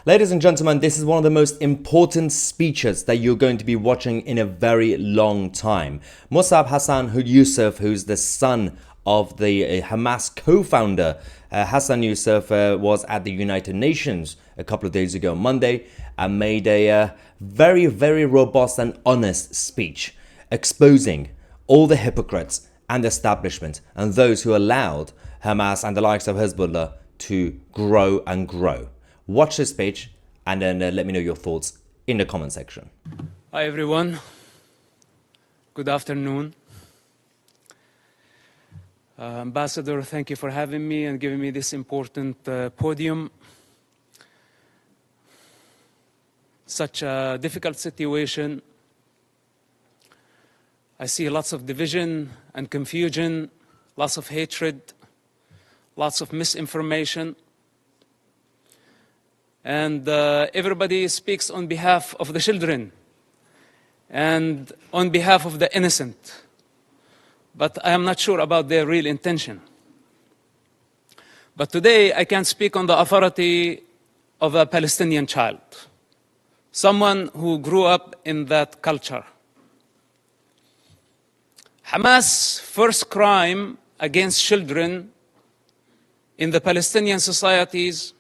Ladies and gentlemen, this is one of the most important speeches that you're going to be watching in a very long time. Mosab Hassan Yousef, who's the son of the Hamas co-founder, Hassan Yousef, was at the United Nations a couple of days ago, Monday, and made a very, very robust and honest speech exposing all the hypocrites and establishment and those who allowed Hamas and the likes of Hezbollah to grow and grow. Watch this speech and then let me know your thoughts in the comment section. Hi everyone, good afternoon. Ambassador, thank you for having me and giving me this important podium. Such a difficult situation. I see lots of division and confusion, lots of hatred, lots of misinformation. And everybody speaks on behalf of the children and on behalf of the innocent. But I am not sure about their real intention. But today I can speak on the authority of a Palestinian child, someone who grew up in that culture. Hamas' first crime against children in the Palestinian societies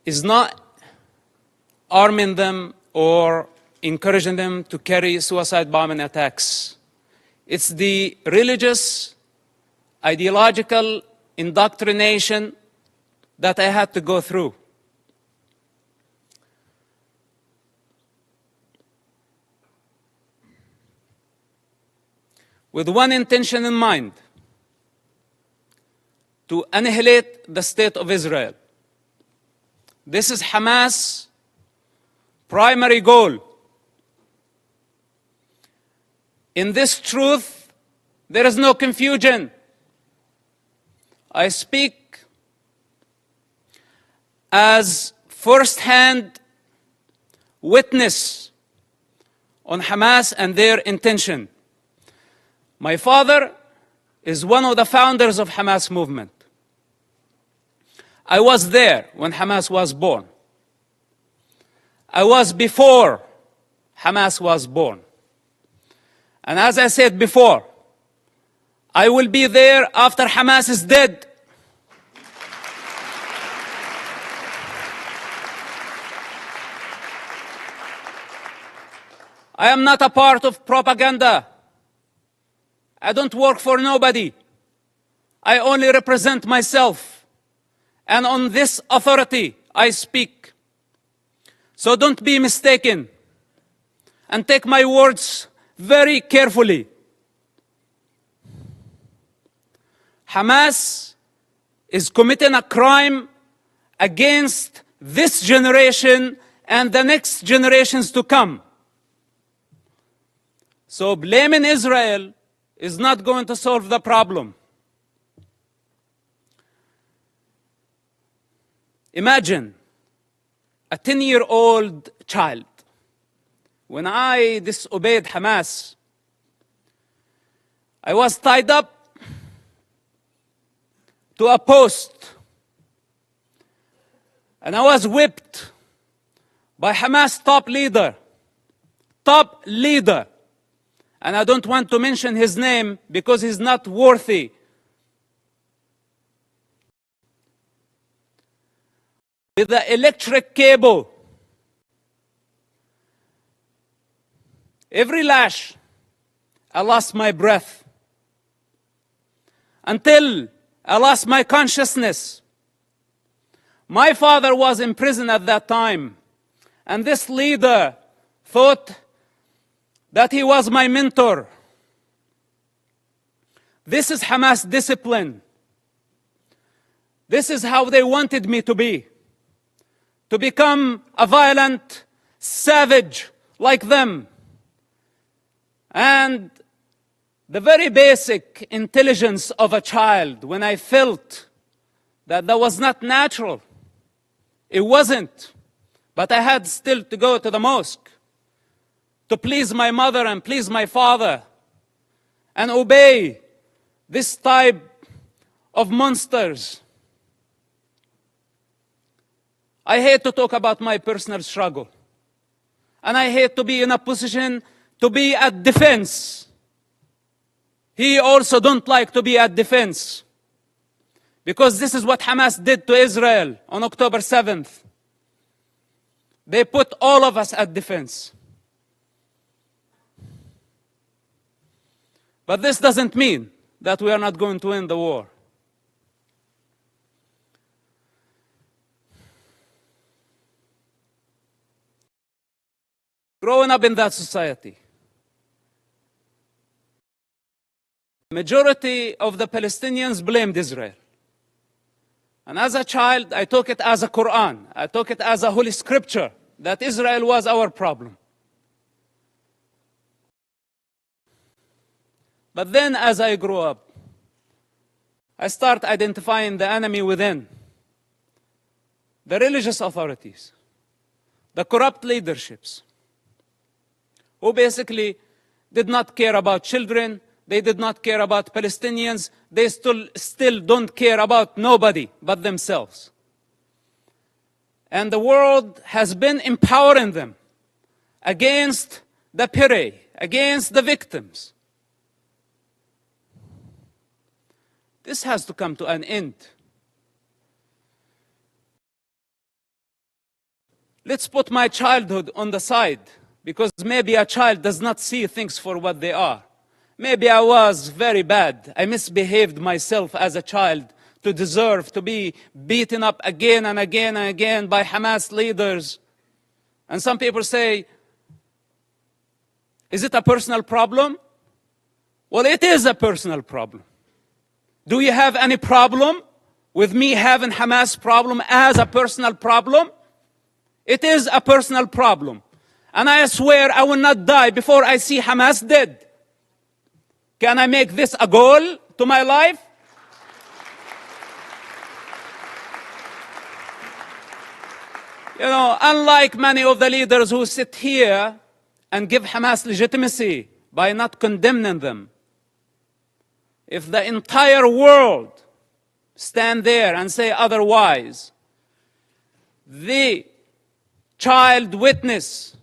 is not arming them or encouraging them to carry suicide bombing attacks. It's the religious, ideological indoctrination that I had to go through. With one intention in mind: to annihilate the state of Israel. This is Hamas' primary goal. In this truth, there is no confusion. I speak as first-hand witness on Hamas and their intention. My father is one of the founders of Hamas movement. I was there when Hamas was born. I was before Hamas was born. And as I said before, I will be there after Hamas is dead. I am not a part of propaganda. I don't work for nobody. I only represent myself. And on this authority, I speak. So don't be mistaken and take my words very carefully. Hamas is committing a crime against this generation and the next generations to come. So blaming Israel is not going to solve the problem. Imagine a 10-year-old child. When I disobeyed Hamas, I was tied up to a post and I was whipped by Hamas top leader. And I don't want to mention his name because he's not worthy. With the electric cable. Every lash, I lost my breath. Until I lost my consciousness. My father was in prison at that time. And this leader thought that he was my mentor. This is Hamas discipline. This is how they wanted me to be. To become a violent savage like them. And the very basic intelligence of a child, when I felt that was not natural, it wasn't. But I had still to go to the mosque to please my mother and please my father and obey this type of monsters. I hate to talk about my personal struggle. And I hate to be in a position to be at defense. He also don't like to be at defense. Because this is what Hamas did to Israel on October 7th. They put all of us at defense. But this doesn't mean that we are not going to win the war. Growing up in that society, majority of the Palestinians blamed Israel. And as a child, I took it as a Quran. I took it as a holy scripture that Israel was our problem. But then as I grew up, I start identifying the enemy within. The religious authorities, the corrupt leaderships, who basically did not care about children, they did not care about Palestinians, they still don't care about nobody but themselves. And the world has been empowering them against the prey, against the victims. This has to come to an end. Let's put my childhood on the side, because maybe a child does not see things for what they are. Maybe I was very bad. I misbehaved myself as a child to deserve to be beaten up again and again and again by Hamas leaders. And some people say, is it a personal problem? Well, it is a personal problem. Do you have any problem with me having Hamas problem as a personal problem? It is a personal problem. And I swear I will not die before I see Hamas dead. Can I make this a goal to my life? You know, unlike many of the leaders who sit here and give Hamas legitimacy by not condemning them, if the entire world stand there and say otherwise, the child witness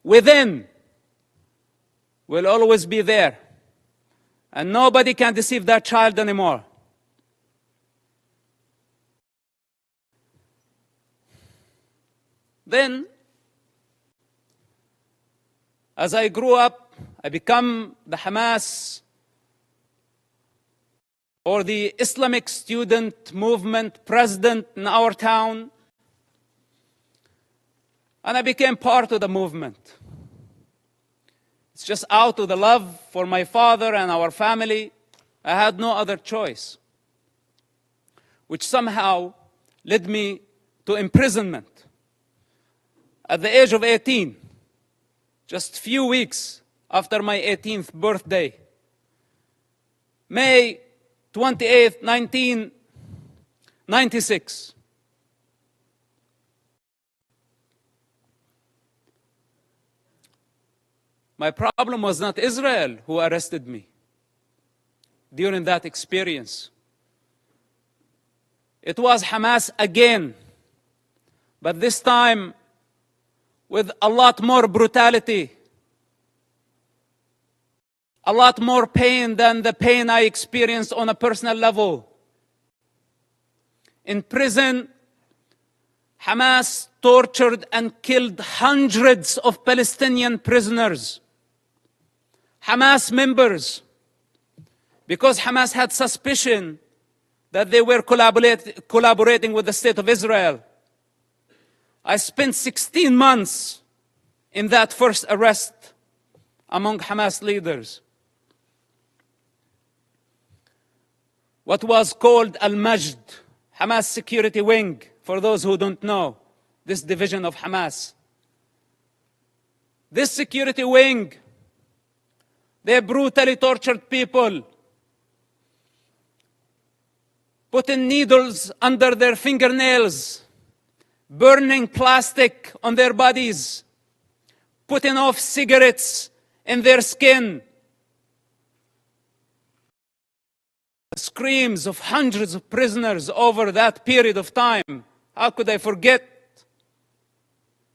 within will always be there. And nobody can deceive that child anymore. Then, as I grew up, I become the Hamas or the Islamic student movement president in our town. And I became part of the movement. It's just out of the love for my father and our family. I had no other choice, which somehow led me to imprisonment. At the age of 18, just a few weeks after my 18th birthday, May 28, 1996. My problem was not Israel who arrested me during that experience. It was Hamas again, but this time with a lot more brutality, a lot more pain than the pain I experienced on a personal level. In prison, Hamas tortured and killed hundreds of Palestinian prisoners, Hamas members, because Hamas had suspicion that they were collaborating with the State of Israel. I spent 16 months in that first arrest among Hamas leaders. What was called Al-Majd, Hamas security wing, for those who don't know, this division of Hamas. This security wing, they brutally tortured people, putting needles under their fingernails, burning plastic on their bodies, putting off cigarettes in their skin. Screams of hundreds of prisoners over that period of time How could I forget?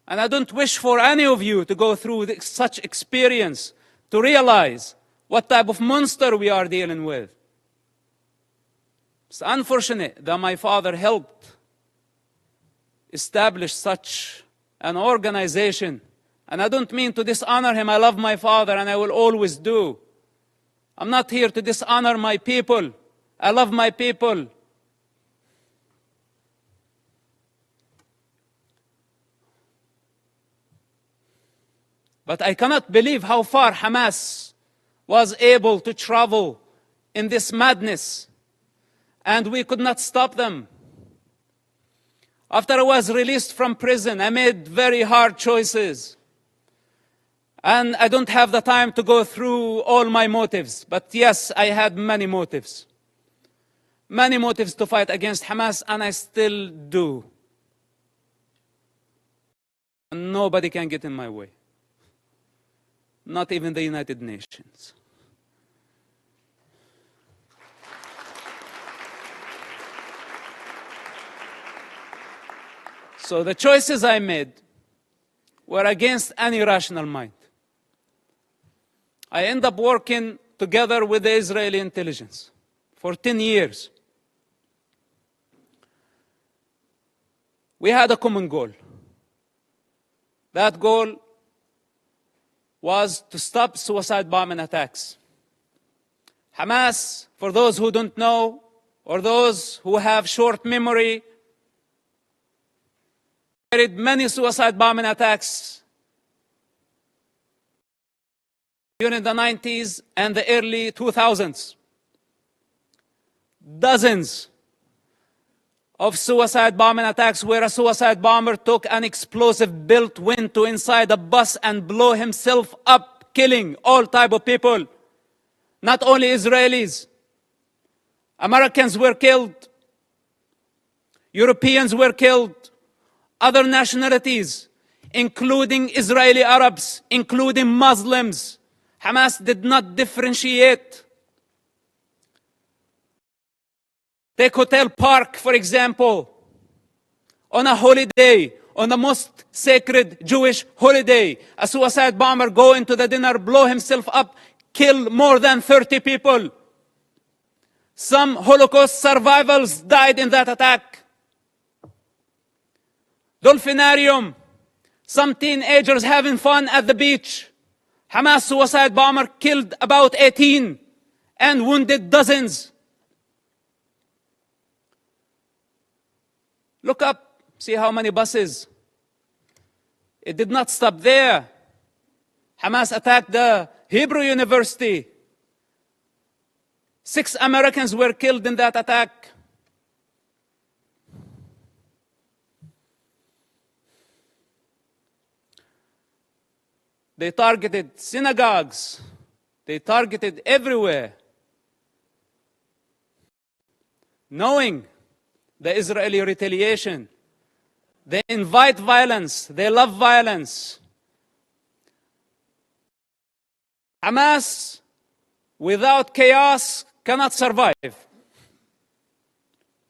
And I don't wish for any of you to go through such experience to realize what type of monster we are dealing with. It's unfortunate that my father helped establish such an organization. And I don't mean to dishonor him. I love my father and I will always do. I'm not here to dishonor my people. I love my people. But I cannot believe how far Hamas was able to travel in this madness. And we could not stop them. After I was released from prison, I made very hard choices. And I don't have the time to go through all my motives. But yes, I had many motives. Many motives to fight against Hamas, and I still do. And nobody can get in my way. Not even the United Nations. So the choices I made were against any rational mind. I ended up working together with the Israeli intelligence for 10 years. We had a common goal. That goal was to stop suicide bombing attacks. Hamas, for those who don't know, or those who have short memory, carried many suicide bombing attacks during the 90s and the early 2000s. Dozens of suicide bombing attacks where a suicide bomber took an explosive built went to inside a bus and blew himself up, killing all type of people. Not only Israelis. Americans were killed. Europeans were killed. Other nationalities, including Israeli Arabs, including Muslims. Hamas did not differentiate. Take Hotel Park, for example. On a holiday, on the most sacred Jewish holiday, a suicide bomber go into the dinner, blow himself up, kill more than 30 people. Some Holocaust survivors died in that attack. Dolphinarium, some teenagers having fun at the beach. Hamas suicide bomber killed about 18 and wounded dozens. Look up, see how many buses. It did not stop there. Hamas attacked the Hebrew University. 6 Americans were killed in that attack. They targeted synagogues. They targeted everywhere. Knowing the Israeli retaliation, they invite violence. They love violence. Hamas, without chaos, cannot survive.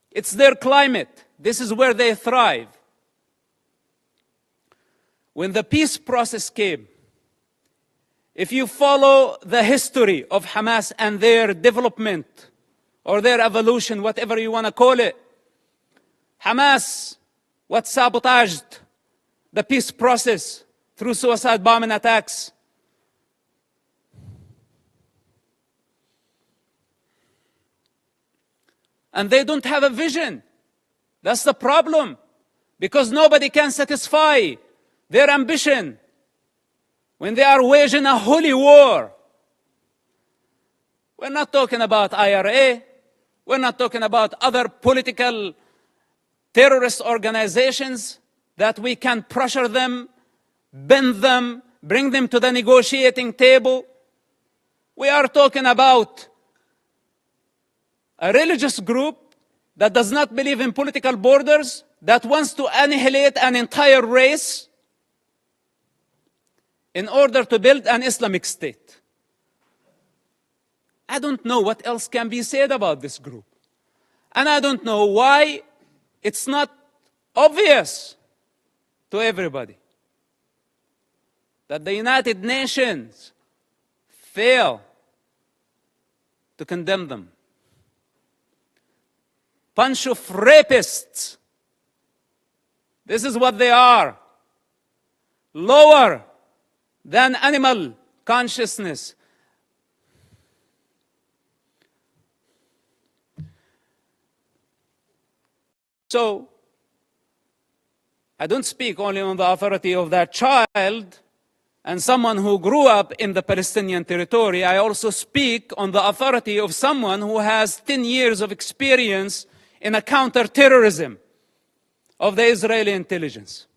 It's their climate. This is where they thrive. When the peace process came, if you follow the history of Hamas and their development or their evolution, whatever you want to call it, Hamas, what sabotaged the peace process through suicide bombing attacks. And they don't have a vision. That's the problem. Because nobody can satisfy their ambition when they are waging a holy war. We're not talking about IRA. We're not talking about other political terrorist organizations that we can pressure them, bend them, bring them to the negotiating table. We are talking about a religious group that does not believe in political borders, that wants to annihilate an entire race in order to build an Islamic state. I don't know what else can be said about this group. And I don't know why it's not obvious to everybody that the United Nations fail to condemn them. Bunch of rapists. This is what they are. Lower than animal consciousness. So, I don't speak only on the authority of that child and someone who grew up in the Palestinian territory. I also speak on the authority of someone who has 10 years of experience in a counter-terrorism of the Israeli intelligence.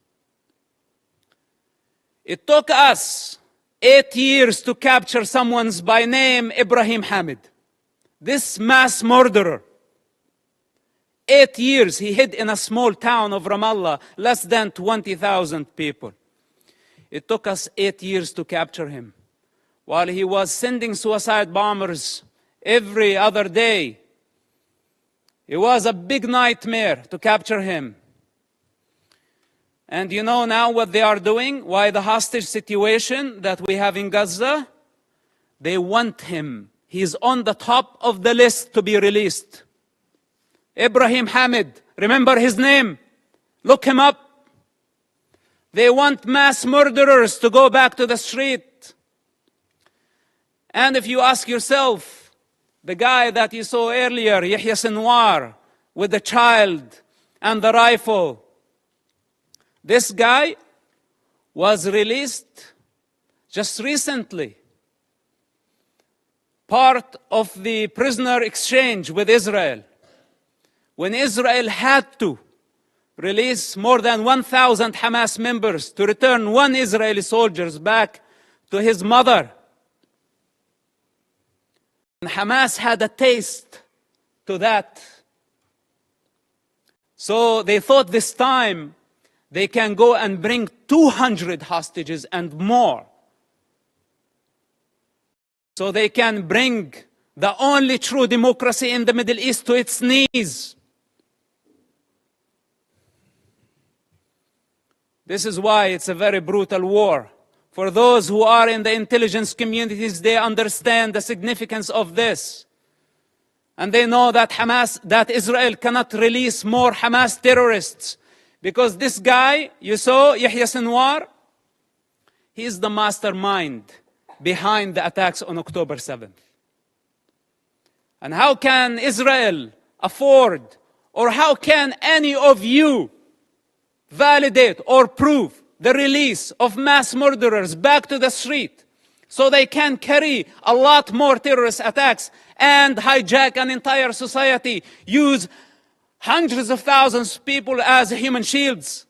It took us 8 years to capture someone by name Ibrahim Hamid. This mass murderer. 8 years he hid in a small town of Ramallah, less than 20,000 people. It took us 8 years to capture him, while he was sending suicide bombers every other day. It was a big nightmare to capture him. And you know now what they are doing? Why the hostage situation that we have in Gaza? They want him. He's on the top of the list to be released. Ibrahim Hamid, remember his name? Look him up. They want mass murderers to go back to the street. And if you ask yourself, the guy that you saw earlier, Yahya Sinwar, with the child and the rifle, this guy was released just recently, part of the prisoner exchange with Israel. When Israel had to release more than 1,000 Hamas members to return one Israeli soldier back to his mother. And Hamas had a taste to that. So they thought this time they can go and bring 200 hostages and more. So they can bring the only true democracy in the Middle East to its knees. This is why it's a very brutal war. For those who are in the intelligence communities, they understand the significance of this. And they know that that Israel cannot release more Hamas terrorists. Because this guy, you saw, Yahya Sinwar, he is the mastermind behind the attacks on October 7th. And how can Israel afford, or how can any of you validate or prove the release of mass murderers back to the street so they can carry a lot more terrorist attacks and hijack an entire society, use hundreds of thousands of people as human shields?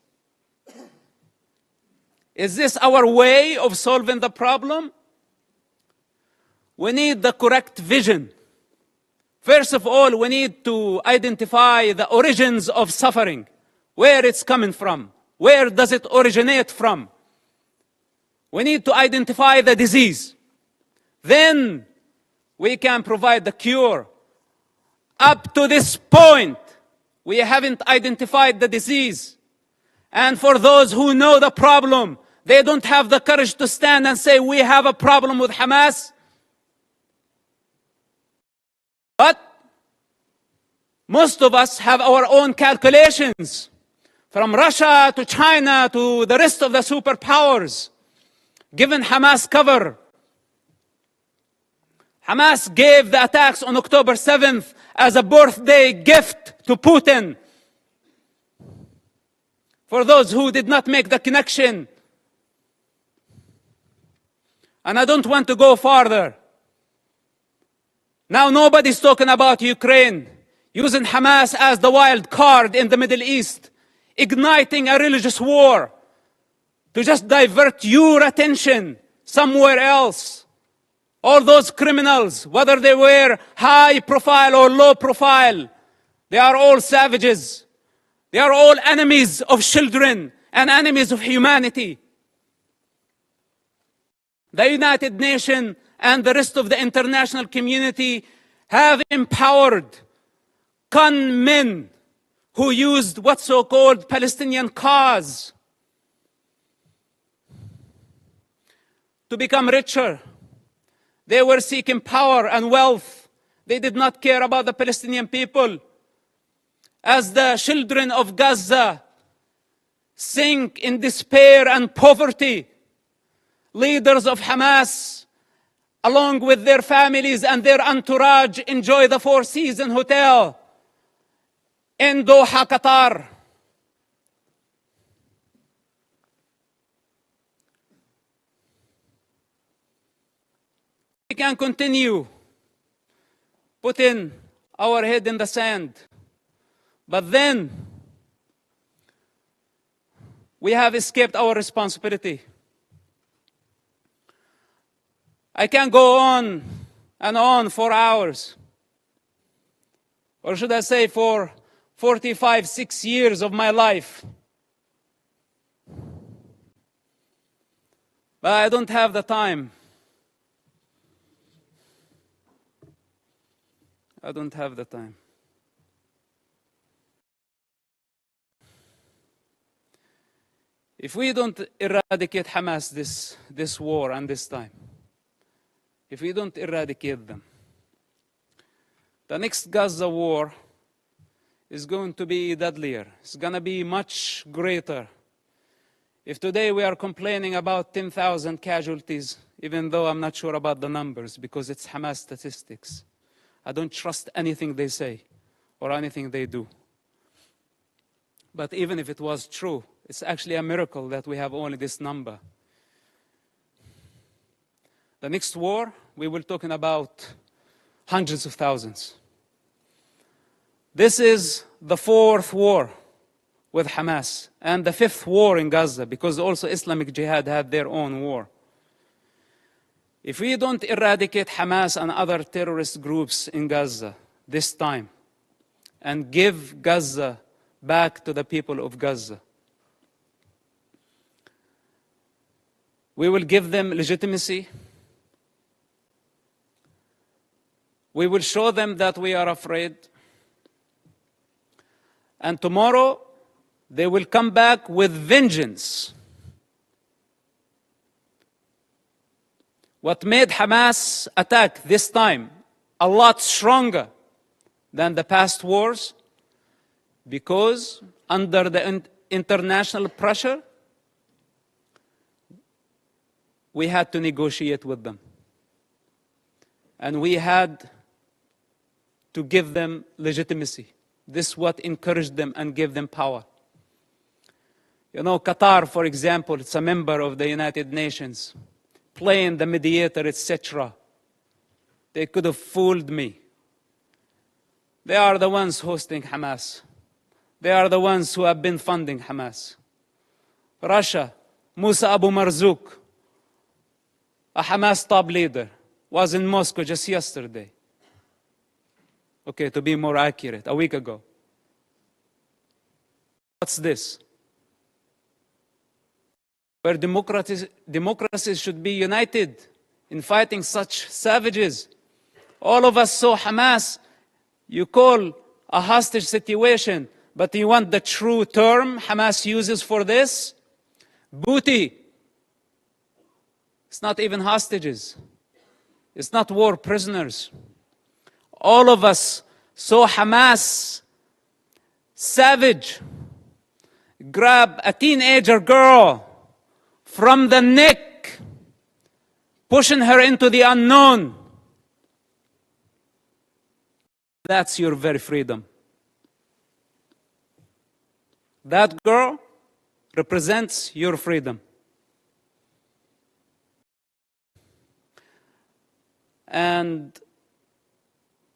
Is this our way of solving the problem? We need the correct vision. First of all, we need to identify the origins of suffering, where it's coming from, where does it originate from. We need to identify the disease. Then we can provide the cure. Up to this point, we haven't identified the disease. And for those who know the problem, they don't have the courage to stand and say, we have a problem with Hamas. But most of us have our own calculations. From Russia to China to the rest of the superpowers, given Hamas cover. Hamas gave the attacks on October 7th as a birthday gift to Putin. For those who did not make the connection. And I don't want to go farther. Now nobody's talking about Ukraine, using Hamas as the wild card in the Middle East, igniting a religious war to just divert your attention somewhere else. All those criminals, whether they were high profile or low profile, they are all savages. They are all enemies of children and enemies of humanity. The United Nations and the rest of the international community have empowered con men who used what's so-called Palestinian cause to become richer. They were seeking power and wealth. They did not care about the Palestinian people. As the children of Gaza sink in despair and poverty, leaders of Hamas, along with their families and their entourage, enjoy the Four Seasons Hotel in Doha, Qatar. We can continue putting our head in the sand, but then we have escaped our responsibility. I can go on and on for hours, or should I say for 6 years of my life. But I don't have the time. I don't have the time. If we don't eradicate Hamas this war and this time, if we don't eradicate them, the next Gaza war is going to be deadlier. It's going to be much greater. If today we are complaining about 10,000 casualties, even though I'm not sure about the numbers because it's Hamas statistics, I don't trust anything they say or anything they do. But even if it was true, it's actually a miracle that we have only this number. The next war, we will talking about hundreds of thousands. This is the fourth war with Hamas and the fifth war in Gaza, because also Islamic Jihad had their own war. If we don't eradicate Hamas and other terrorist groups in Gaza this time and give Gaza back to the people of Gaza, we will give them legitimacy. We will show them that we are afraid. And tomorrow, they will come back with vengeance. What made Hamas attack this time a lot stronger than the past wars? Because under the international pressure, we had to negotiate with them. And we had to give them legitimacy. This is what encouraged them and gave them power. You know, Qatar, for example, it's a member of the United Nations, playing the mediator, etc. They could have fooled me. They are the ones hosting Hamas. They are the ones who have been funding Hamas. Russia, Musa Abu Marzouk, a Hamas top leader, was in Moscow just yesterday. Okay, to be more accurate, a week ago. What's this? Where democracies should be united in fighting such savages. All of us saw Hamas. You call a hostage situation, but you want the true term Hamas uses for this? Booty. It's not even hostages. It's not war prisoners. All of us saw Hamas, savage, grab a teenager girl from the neck, pushing her into the unknown. That's your very freedom. That girl represents your freedom. And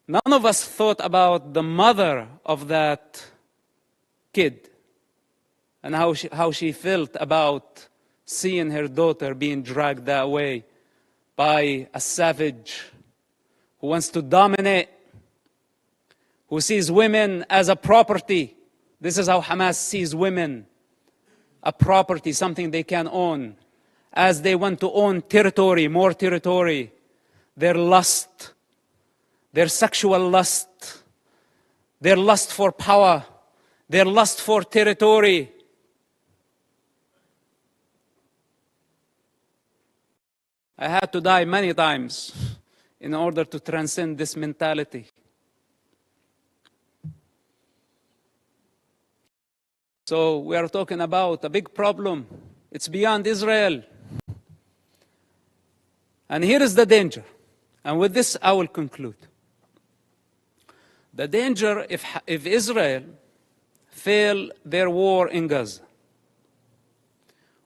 none of us thought about the mother of that kid and how she felt about seeing her daughter being dragged that way by a savage who wants to dominate, who sees women as a property. This is how Hamas sees women, a property, something they can own. As they want to own territory, more territory, their lust, their sexual lust, their lust for power, their lust for territory. I had to die many times in order to transcend this mentality. So we are talking about a big problem. It's beyond Israel. And here is the danger. And with this, I will conclude. The danger if Israel fail their war in Gaza,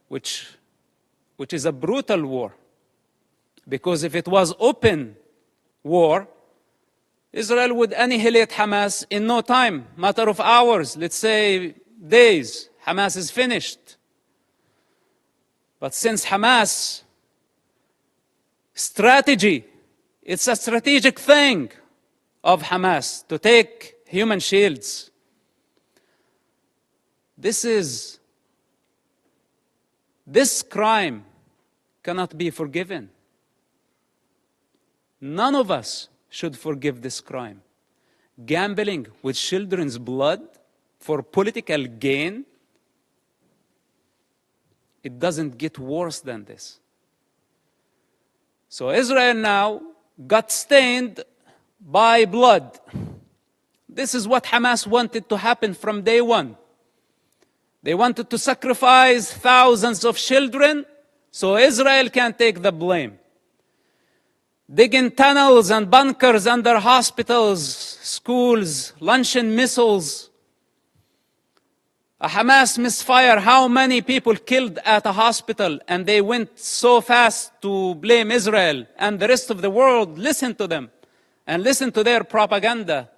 which is a brutal war, because if it was open war, Israel would annihilate Hamas in no time, matter of hours, let's say days. Hamas is finished. But since Hamas strategy, it's a strategic thing of Hamas to take human shields. This crime cannot be forgiven. None of us should forgive this crime. Gambling with children's blood for political gain, it doesn't get worse than this. So Israel now got stained by blood. This is what Hamas wanted to happen from day one. They wanted to sacrifice thousands of children so Israel can take the blame. Digging tunnels and bunkers under hospitals, schools, launching missiles. A Hamas misfire, how many people killed at a hospital, and they went so fast to blame Israel, and the rest of the world listened to them and listened to their propaganda.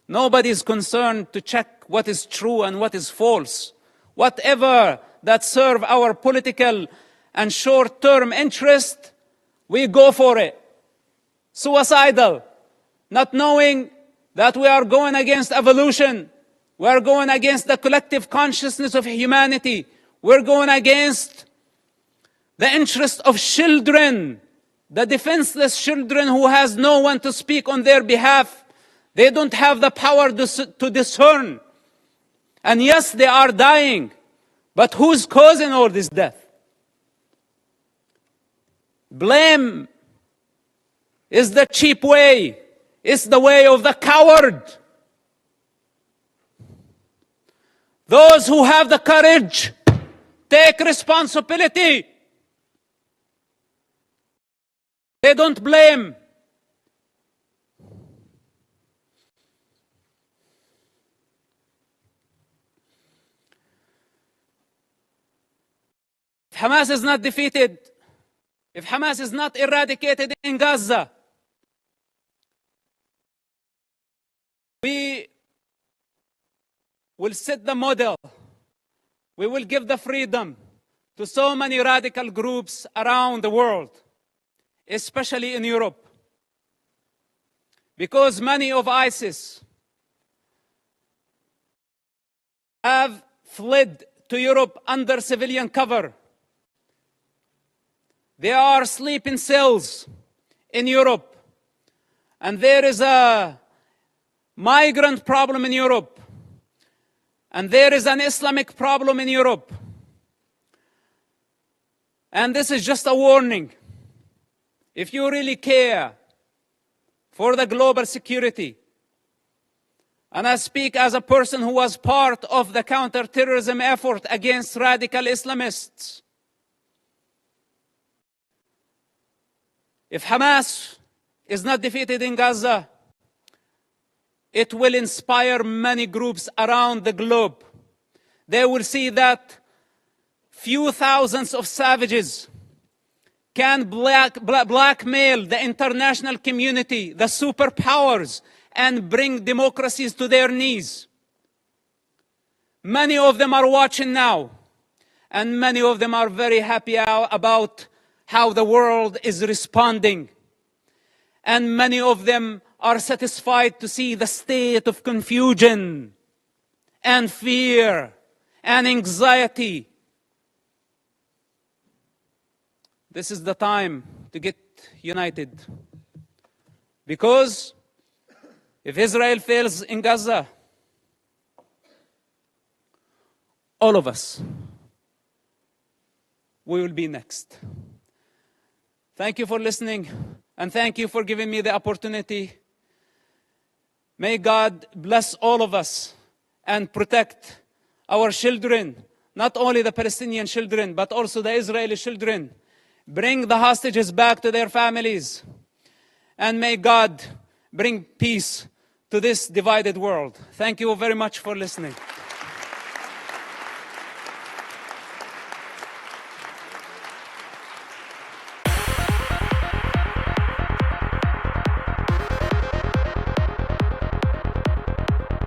Nobody is concerned to check what is true and what is false. Whatever that serve our political and short-term interest, we go for it. Suicidal, not knowing that we are going against evolution. We are going against the collective consciousness of humanity. We're going against the interest of children, the defenseless children who has no one to speak on their behalf. They don't have the power to discern. And yes, they are dying. But who's causing all this death? Blame is the cheap way. It's the way of the coward. Those who have the courage, take responsibility. They don't blame. If Hamas is not defeated, if Hamas is not eradicated in Gaza, we will set the model. We will give the freedom to so many radical groups around the world, especially in Europe. Because many of ISIS have fled to Europe under civilian cover. They are sleeping cells in Europe. And there is a migrant problem in Europe. And there is an Islamic problem in Europe. And this is just a warning. If you really care for the global security, and I speak as a person who was part of the counterterrorism effort against radical Islamists, if Hamas is not defeated in Gaza, it will inspire many groups around the globe. They will see that few thousands of savages can blackmail the international community, the superpowers, and bring democracies to their knees. Many of them are watching now, and many of them are very happy about how the world is responding. And many of them are satisfied to see the state of confusion and fear and anxiety. This is the time to get united. Because if Israel fails in Gaza, all of us, we will be next. Thank you for listening, and thank you for giving me the opportunity. May God bless all of us and protect our children, not only the Palestinian children, but also the Israeli children. Bring the hostages back to their families. And may God bring peace to this divided world. Thank you very much for listening.